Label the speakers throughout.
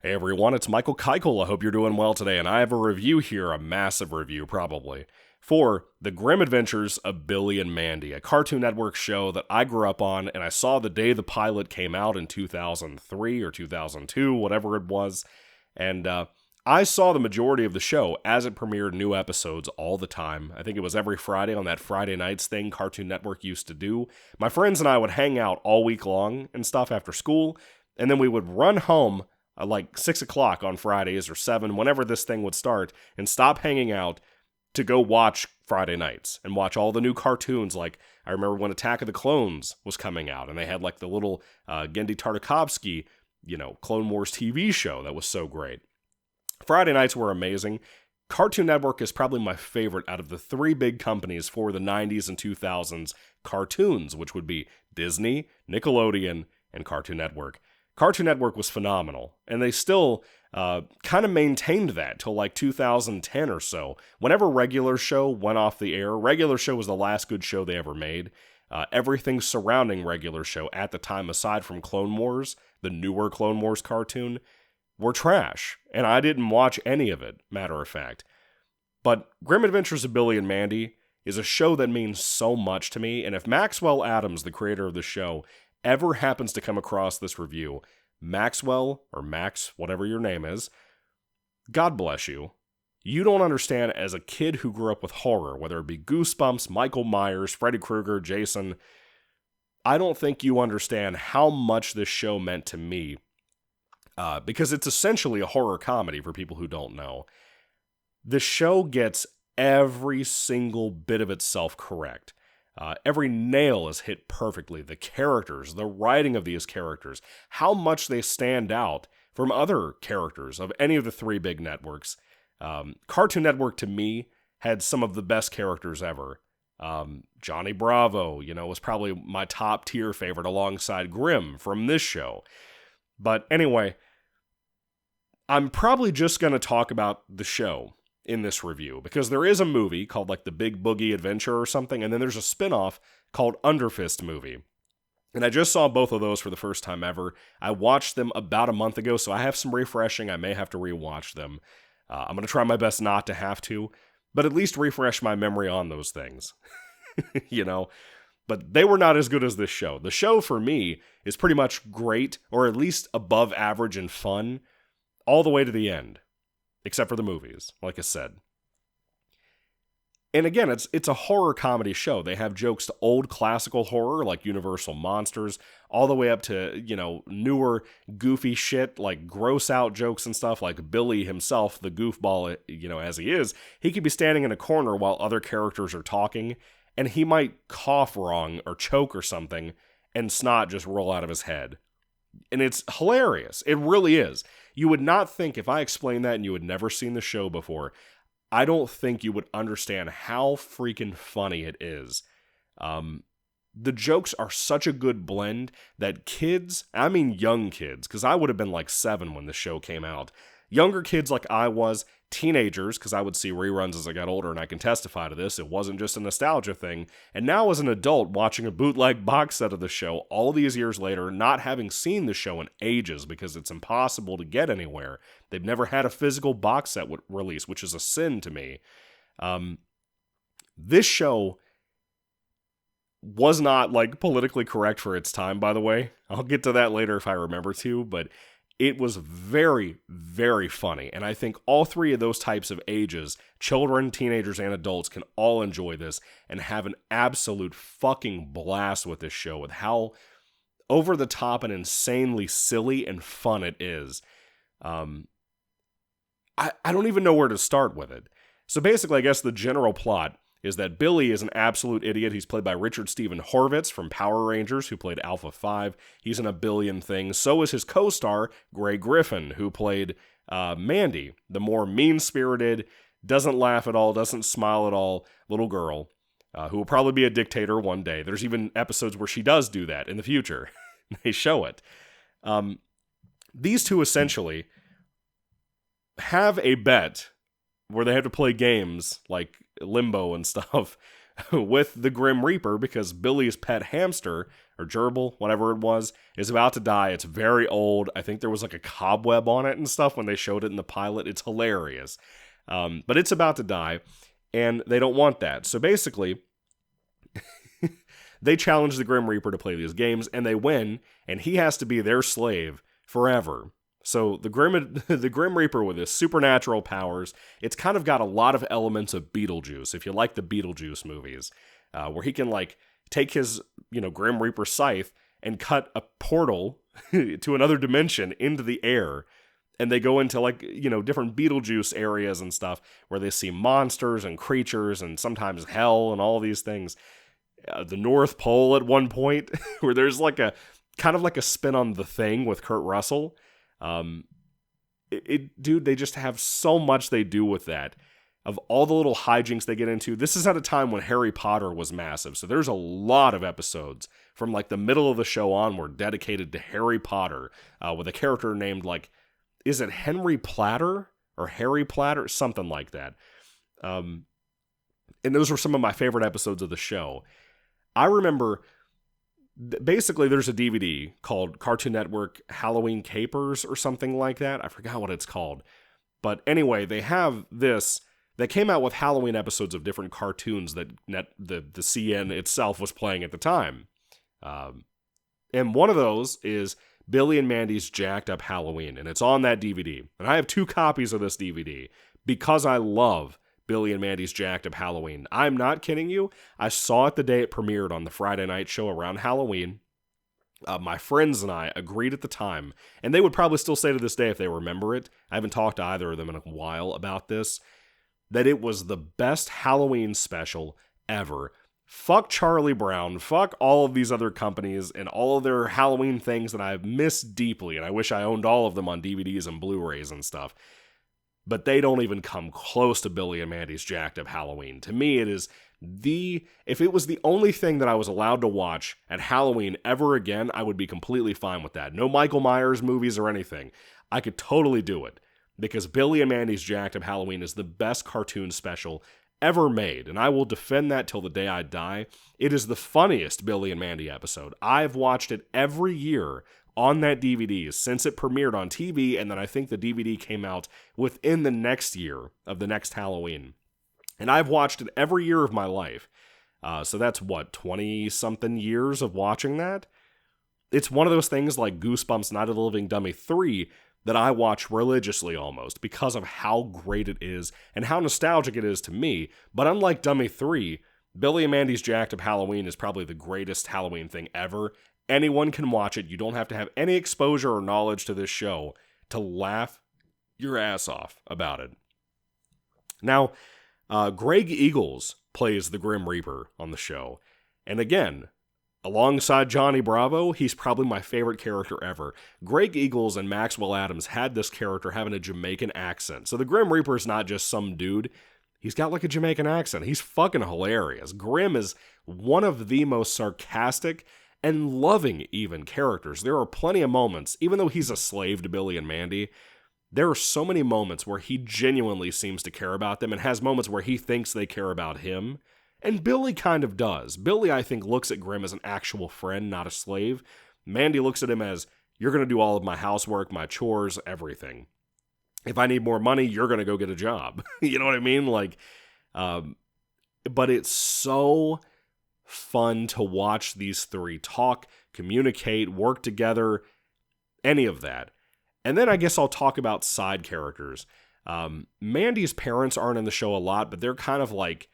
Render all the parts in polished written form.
Speaker 1: Hey everyone, it's Michael Kikle. I hope you're doing well today, and I have a review here, a massive review probably, for The Grim Adventures of Billy and Mandy, a Cartoon Network show that I grew up on, and I saw the day the pilot came out in 2003 or 2002, whatever it was, and I saw the majority of the show as it premiered new episodes all the time. I think it was every Friday on that Friday nights thing Cartoon Network used to do. My friends and I would hang out all week long and stuff after school, and then we would run home like 6 o'clock on Fridays or 7, whenever this thing would start, and stop hanging out to go watch Friday nights and watch all the new cartoons. Like, I remember when Attack of the Clones was coming out, and they had like the little Gendy Tartakovsky, Clone Wars TV show that was so great. Friday nights were amazing. Cartoon Network is probably my favorite out of the three big companies for the 90s and 2000s cartoons, which would be Disney, Nickelodeon, and Cartoon Network. Cartoon Network was phenomenal, and they still kind of maintained that till like 2010 or so. Whenever Regular Show went off the air, Regular Show was the last good show they ever made. Everything surrounding Regular Show at the time, aside from Clone Wars, the newer Clone Wars cartoon, were trash, and I didn't watch any of it, matter of fact. But Grim Adventures of Billy and Mandy is a show that means so much to me, and if Maxwell Adams, the creator of the show, ever happens to come across this review, Maxwell, or Max, whatever your name is, God bless you. You don't understand, as a kid who grew up with horror, whether it be Goosebumps, Michael Myers, Freddy Krueger, Jason, I don't think you understand how much this show meant to me, because it's essentially a horror comedy for people who don't know. The show gets every single bit of itself correct. Every nail is hit perfectly. The characters, the writing of these characters, how much they stand out from other characters of any of the three big networks. Cartoon Network, to me, had some of the best characters ever. Johnny Bravo, was probably my top tier favorite alongside Grimm from this show. But anyway, I'm probably just going to talk about the show in this review, because there is a movie called like The Big Boogie Adventure or something, and then there's a spin-off called Underfist Movie. And I just saw both of those for the first time ever. I watched them about a month ago, so I have some refreshing. I may have to rewatch them. I'm going to try my best not to have to, but at least refresh my memory on those things. But they were not as good as this show. The show, for me, is pretty much great, or at least above average and fun, all the way to the end. Except for the movies, like I said. And again, it's a horror comedy show. They have jokes to old classical horror, like Universal Monsters, all the way up to, newer goofy shit, like gross out jokes and stuff, like Billy himself, the goofball, as he is. He could be standing in a corner while other characters are talking, and he might cough wrong or choke or something, and snot just roll out of his head. And it's hilarious. It really is. You would not think, if I explained that and you had never seen the show before, I don't think you would understand how freaking funny it is. The jokes are such a good blend that kids, I mean young kids, because I would have been like 7 when the show came out. Younger kids like I was, teenagers, because I would see reruns as I got older, and I can testify to this, it wasn't just a nostalgia thing, and now as an adult watching a bootleg box set of the show all these years later, not having seen the show in ages because it's impossible to get anywhere. They've never had a physical box set release, which is a sin to me. This show was not like politically correct for its time, by the way. I'll get to that later if I remember to, but it was very, very funny, and I think all three of those types of ages, children, teenagers, and adults, can all enjoy this and have an absolute fucking blast with this show, with how over the top and insanely silly and fun it is. I don't even know where to start with it. So basically, I guess the general plot is that Billy is an absolute idiot. He's played by Richard Stephen Horvitz from Power Rangers, who played Alpha 5. He's in a billion things. So is his co-star, Grey Griffin, who played Mandy, the more mean-spirited, doesn't laugh at all, doesn't smile at all little girl, who will probably be a dictator one day. There's even episodes where she does do that in the future. They show it. These two essentially have a bet where they have to play games like Limbo and stuff with the Grim Reaper because Billy's pet hamster, or gerbil, whatever it was, is about to die. It's very old. I think there was like a cobweb on it and stuff when they showed it in the pilot. It's hilarious. But it's about to die, and they don't want that. So basically, they challenge the Grim Reaper to play these games, and they win, and he has to be their slave forever. So the Grim Reaper with his supernatural powers, it's kind of got a lot of elements of Beetlejuice, if you like the Beetlejuice movies, where he can like take his, Grim Reaper scythe and cut a portal to another dimension into the air. And they go into like, different Beetlejuice areas and stuff where they see monsters and creatures and sometimes hell and all these things. The North Pole at one point where there's like a kind of like a spin on The Thing with Kurt Russell. Dude, they just have so much they do with that. Of all the little hijinks they get into, this is at a time when Harry Potter was massive. So there's a lot of episodes from like the middle of the show onward dedicated to Harry Potter, with a character named like, is it Henry Platter or Harry Platter? Something like that. And those were some of my favorite episodes of the show. I remember, basically there's a DVD called Cartoon Network Halloween Capers or something like that. I forgot what it's called. But anyway, they have this. They came out with Halloween episodes of different cartoons that the CN itself was playing at the time. And one of those is Billy and Mandy's Jacked Up Halloween, and it's on that DVD. And I have 2 copies of this DVD because I love Billy and Mandy's Jacked Up Halloween. I'm not kidding you. I saw it the day it premiered on the Friday night show around Halloween. My friends and I agreed at the time, and they would probably still say to this day if they remember it, I haven't talked to either of them in a while about this, that it was the best Halloween special ever. Fuck Charlie Brown, fuck all of these other companies and all of their Halloween things that I've missed deeply, and I wish I owned all of them on DVDs and Blu-rays and stuff. But they don't even come close to Billy and Mandy's Jacked Up Halloween. To me, it is if it was the only thing that I was allowed to watch at Halloween ever again, I would be completely fine with that. No Michael Myers movies or anything. I could totally do it. Because Billy and Mandy's Jacked Up Halloween is the best cartoon special ever made, and I will defend that till the day I die. It is the funniest Billy and Mandy episode. I've watched it every year on that DVD since it premiered on TV, and then I think the DVD came out within the next year of the next Halloween. And I've watched it every year of my life. So that's, 20-something years of watching that? It's one of those things like Goosebumps Night of the Living Dummy 3 that I watch religiously almost because of how great it is and how nostalgic it is to me. But unlike Dummy 3, Billy and Mandy's Jacked Up Halloween is probably the greatest Halloween thing ever. Anyone can watch it. You don't have to have any exposure or knowledge to this show to laugh your ass off about it. Now, Greg Eagles plays the Grim Reaper on the show. And again, alongside Johnny Bravo, he's probably my favorite character ever. Greg Eagles and Maxwell Adams had this character having a Jamaican accent. So the Grim Reaper is not just some dude. He's got like a Jamaican accent. He's fucking hilarious. Grim is one of the most sarcastic and loving even characters. There are plenty of moments, even though he's a slave to Billy and Mandy, there are so many moments where he genuinely seems to care about them and has moments where he thinks they care about him. And Billy kind of does. Billy, I think, looks at Grim as an actual friend, not a slave. Mandy looks at him as, you're going to do all of my housework, my chores, everything. If I need more money, you're going to go get a job. You know what I mean? But it's so fun to watch these three talk, communicate, work together, any of that. And then I guess I'll talk about side characters. Mandy's parents aren't in the show a lot, but they're kind of like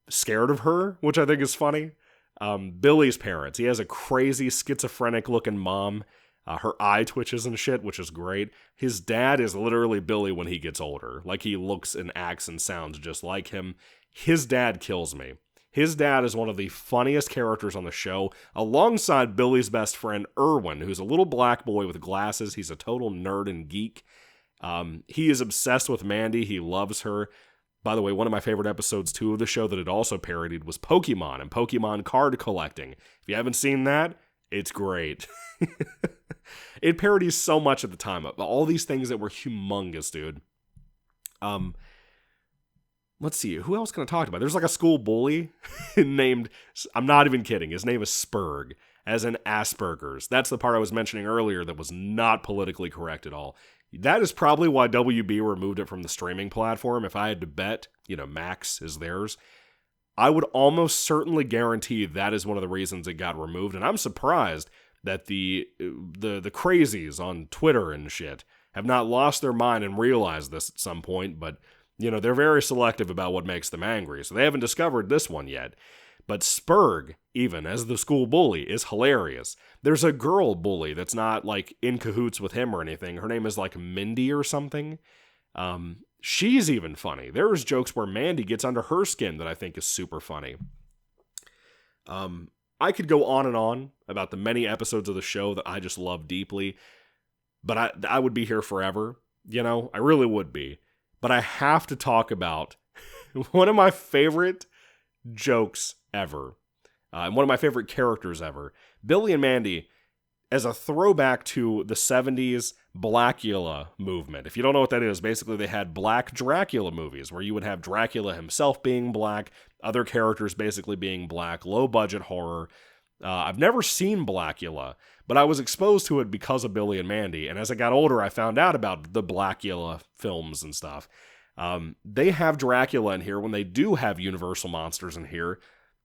Speaker 1: scared of her, which I think is funny. Billy's parents, he has a crazy schizophrenic looking mom. Her eye twitches and shit, which is great. His dad is literally Billy when he gets older. Like, he looks and acts and sounds just like him. His dad kills me. His dad is one of the funniest characters on the show, alongside Billy's best friend, Irwin, who's a little black boy with glasses. He's a total nerd and geek. He is obsessed with Mandy. He loves her. By the way, one of my favorite episodes, too, of the show that it also parodied was Pokemon and Pokemon card collecting. If you haven't seen that, it's great. It parodies so much at the time. All these things that were humongous, dude. let's see, who else can I talk about? There's like a school bully named, I'm not even kidding, his name is Spurg, as in Asperger's. That's the part I was mentioning earlier that was not politically correct at all. That is probably why WB removed it from the streaming platform. If I had to bet, Max is theirs. I would almost certainly guarantee that is one of the reasons it got removed, and I'm surprised that the crazies on Twitter and shit have not lost their mind and realized this at some point, but, they're very selective about what makes them angry, so they haven't discovered this one yet. But Spurg, even as the school bully, is hilarious. There's a girl bully that's not, like, in cahoots with him or anything. Her name is, like, Mandy or something. She's even funny. There's jokes where Mandy gets under her skin that I think is super funny. I could go on and on about the many episodes of the show that I just love deeply, but I would be here forever. I really would be. But I have to talk about one of my favorite jokes ever, and one of my favorite characters ever. Billy and Mandy, as a throwback to the 70s Blackula movement. If you don't know what that is, basically they had Black Dracula movies, where you would have Dracula himself being black, other characters basically being black, low-budget horror. I've never seen Blackula, but I was exposed to it because of Billy and Mandy, and as I got older, I found out about the Blackula films and stuff. They have Dracula in here when they do have Universal monsters in here.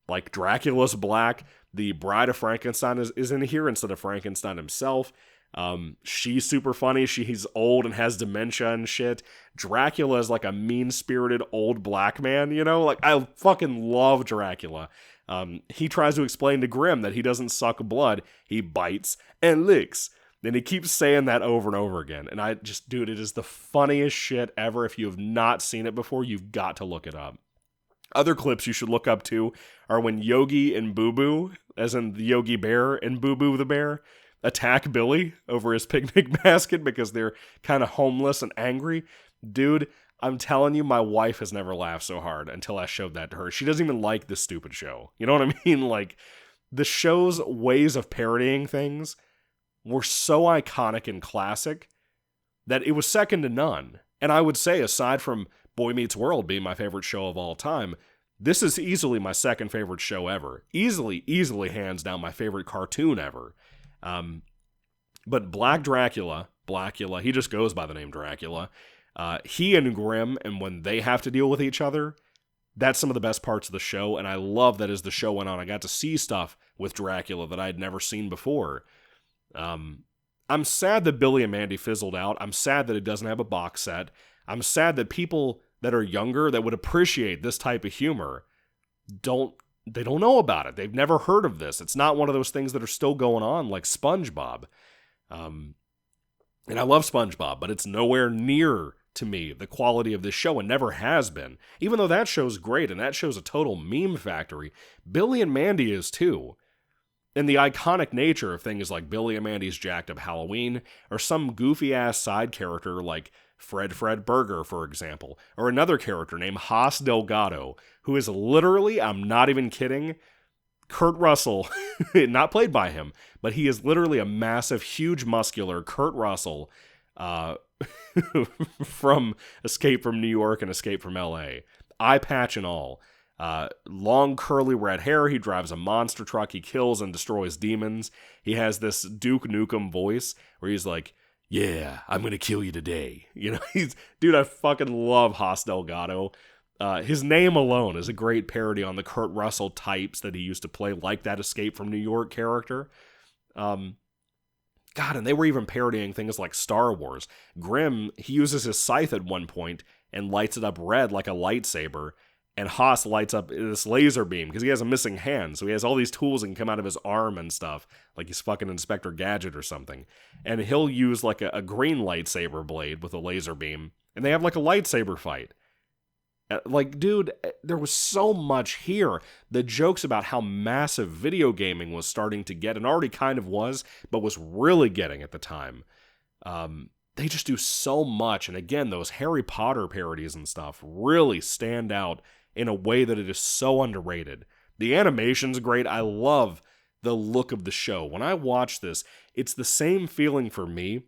Speaker 1: Like, Dracula's black, the Bride of Frankenstein is in here instead of Frankenstein himself. She's super funny. He's old and has dementia and shit. Dracula is like a mean-spirited old black man, Like, I fucking love Dracula. He tries to explain to Grimm that he doesn't suck blood, he bites and licks. And he keeps saying that over and over again. And dude, it is the funniest shit ever. If you have not seen it before, you've got to look it up. Other clips you should look up too are when Yogi and Boo Boo, as in the Yogi Bear and Boo Boo the Bear, attack Billy over his picnic basket because they're kind of homeless and angry. Dude, I'm telling you, my wife has never laughed so hard until I showed that to her. She doesn't even like this stupid show. You know what I mean? Like, the show's ways of parodying things were so iconic and classic that it was second to none. And I would say, aside from Boy Meets World being my favorite show of all time, this is easily my second favorite show ever. Easily hands down my favorite cartoon ever. But Blackula, he just goes by the name Dracula. He and Grimm, and when they have to deal with each other, that's some of the best parts of the show, and I love that as the show went on, I got to see stuff with Dracula that I had never seen before. I'm sad that Billy and Mandy fizzled out. I'm sad that it doesn't have a box set. I'm sad that people that are younger that would appreciate this type of humor don't know about it. They've never heard of this. It's not one of those things that are still going on like SpongeBob. And I love SpongeBob, but it's nowhere near, to me, the quality of this show, and never has been. Even though that show's great, and that show's a total meme factory, Billy and Mandy is too. And the iconic nature of things like Billy and Mandy's Jacked Up Halloween, or some goofy-ass side character like Fred Burger, for example, or another character named Haas Delgado, who is literally, I'm not even kidding, Kurt Russell, not played by him, but he is literally a massive, huge, muscular Kurt Russell from Escape from New York and Escape from L.A. Eye patch and all. Long curly red hair, he drives a monster truck, he kills and destroys demons. He has this Duke Nukem voice where he's like, yeah, I'm gonna kill you today. Dude, I fucking love Haas Delgado. His name alone is a great parody on the Kurt Russell types that he used to play, like that Escape from New York character. God, and they were even parodying things like Star Wars. Grimm, he uses his scythe at one point and lights it up red like a lightsaber, and Haas lights up this laser beam because he has a missing hand, so he has all these tools that can come out of his arm and stuff, like he's fucking Inspector Gadget or something. And he'll use like a green lightsaber blade with a laser beam, and they have like a lightsaber fight. Like, dude, there was so much here. The jokes about how massive video gaming was starting to get, and already kind of was, but was really getting at the time. They just do so much, and again, those Harry Potter parodies and stuff really stand out in a way that it is so underrated. The animation's great. I love the look of the show. When I watch this, it's the same feeling for me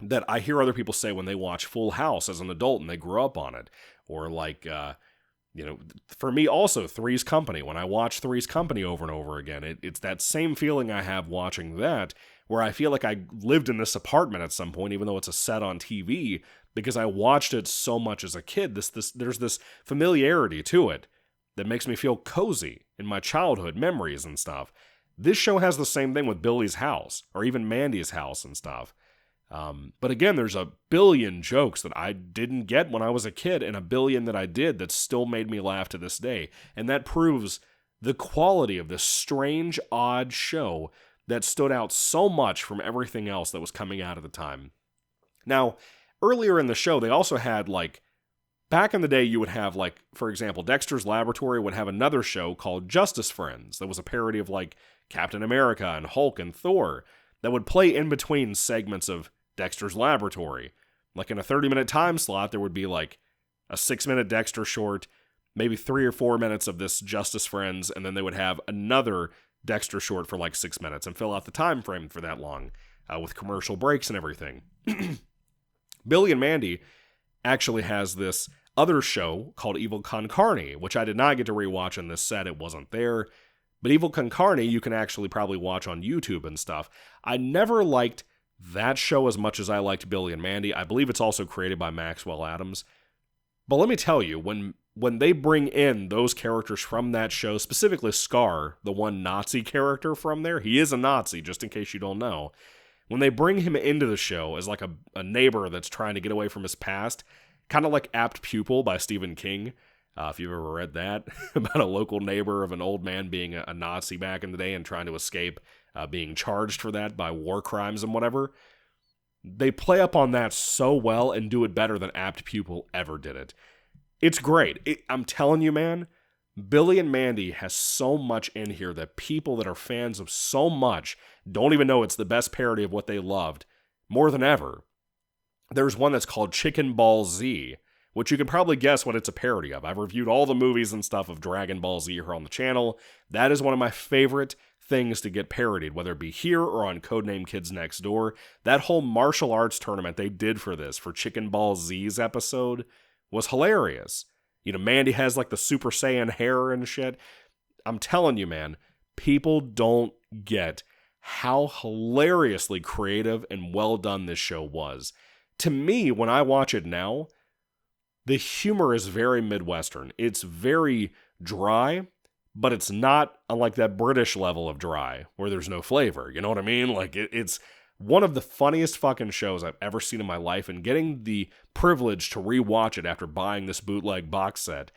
Speaker 1: that I hear other people say when they watch Full House as an adult and they grew up on it. Or like For me also, Three's Company. When I watch Three's Company over and over again, it's that same feeling I have watching that, where I feel like I lived in this apartment at some point, even though it's a set on TV, because I watched it so much as a kid. There's this familiarity to it that makes me feel cozy in my childhood memories and stuff. This show has the same thing with Billy's house, or even Mandy's house and stuff. But again, there's a billion jokes that I didn't get when I was a kid, and a billion that I did that still made me laugh to this day. And that proves the quality of this strange, odd show that stood out so much from everything else that was coming out at the time. Now, earlier in the show, they also had, back in the day, you would have, for example, Dexter's Laboratory would have another show called Justice Friends that was a parody of, Captain America and Hulk and Thor that would play in between segments of Dexter's Laboratory. In a 30-minute time slot, there would be, a 6-minute Dexter short, maybe 3 or 4 minutes of this Justice Friends, and then they would have another Dexter short for, 6 minutes and fill out the time frame for that long, with commercial breaks and everything. Billy and Mandy actually has this other show called Evil Con Carne, which I did not get to rewatch in this set. It wasn't there. But Evil Con Carne, you can actually probably watch on YouTube and stuff. I never liked that show as much as I liked Billy and Mandy. I believe it's also created by Maxwell Adams. But let me tell you, when they bring in those characters from that show, specifically Scar, the one Nazi character from there, he is a Nazi, just in case you don't know. When they bring him into the show as a neighbor that's trying to get away from his past, kind of like Apt Pupil by Stephen King, if you've ever read that, about a local neighbor of an old man being a Nazi back in the day and trying to escape being charged for that by war crimes and whatever. They play up on that so well and do it better than Apt Pupil ever did it. It's great. I'm telling you, man, Billy and Mandy has so much in here that people that are fans of so much don't even know it's the best parody of what they loved more than ever. There's one that's called Chicken Ball Z, which you can probably guess what it's a parody of. I've reviewed all the movies and stuff of Dragon Ball Z here on the channel. That is one of my favorite things to get parodied, whether it be here or on Codename Kids Next Door. That whole martial arts tournament they did for Chicken Ball Z's episode, was hilarious. Mandy has the Super Saiyan hair and shit. I'm telling you, man, people don't get how hilariously creative and well done this show was. To me, when I watch it now, the humor is very Midwestern. It's very dry, but it's not unlike that British level of dry, where there's no flavor. You know what I mean? It's one of the funniest fucking shows I've ever seen in my life, and getting the privilege to rewatch it after buying this bootleg box set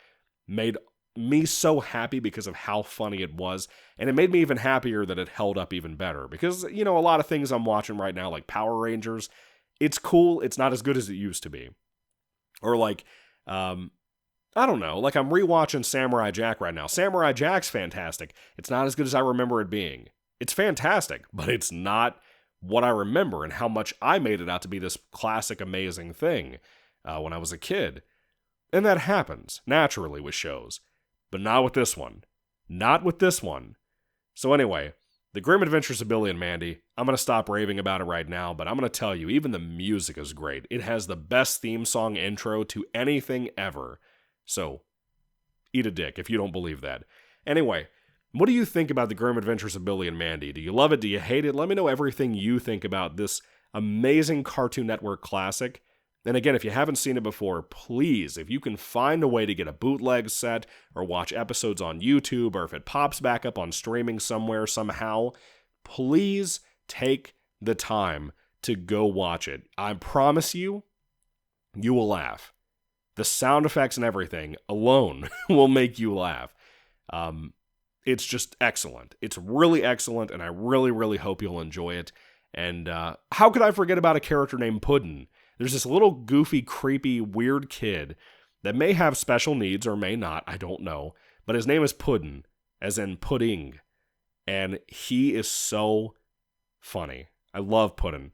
Speaker 1: made me so happy because of how funny it was, and it made me even happier that it held up even better, because, a lot of things I'm watching right now, like Power Rangers, it's cool, it's not as good as it used to be. Or I don't know, I'm rewatching Samurai Jack right now. Samurai Jack's fantastic. It's not as good as I remember it being. It's fantastic, but it's not what I remember and how much I made it out to be this classic, amazing thing when I was a kid. And that happens, naturally, with shows. But not with this one. Not with this one. So anyway, The Grim Adventures of Billy and Mandy, I'm going to stop raving about it right now, but I'm going to tell you, even the music is great. It has the best theme song intro to anything ever. So, eat a dick if you don't believe that. Anyway, what do you think about The Grim Adventures of Billy and Mandy? Do you love it? Do you hate it? Let me know everything you think about this amazing Cartoon Network classic. And again, if you haven't seen it before, please, if you can find a way to get a bootleg set or watch episodes on YouTube, or if it pops back up on streaming somewhere somehow, please take the time to go watch it. I promise you, you will laugh. The sound effects and everything alone will make you laugh. It's just excellent. It's really excellent, and I really, really hope you'll enjoy it. And how could I forget about a character named Puddin'? There's this little goofy, creepy, weird kid that may have special needs or may not, I don't know. But his name is Puddin', as in pudding. And he is so funny. I love Puddin'.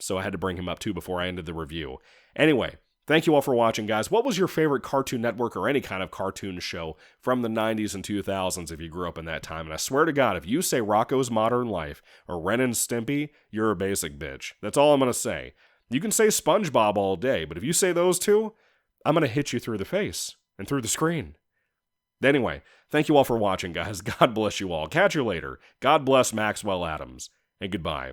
Speaker 1: So I had to bring him up too before I ended the review. Anyway, thank you all for watching, guys. What was your favorite Cartoon Network or any kind of cartoon show from the 90s and 2000s if you grew up in that time? And I swear to God, if you say Rocko's Modern Life or Ren and Stimpy, you're a basic bitch. That's all I'm going to say. You can say SpongeBob all day, but if you say those two, I'm going to hit you through the face. and through the screen. Anyway, thank you all for watching, guys. God bless you all. Catch you later. God bless Maxwell Adams, and goodbye.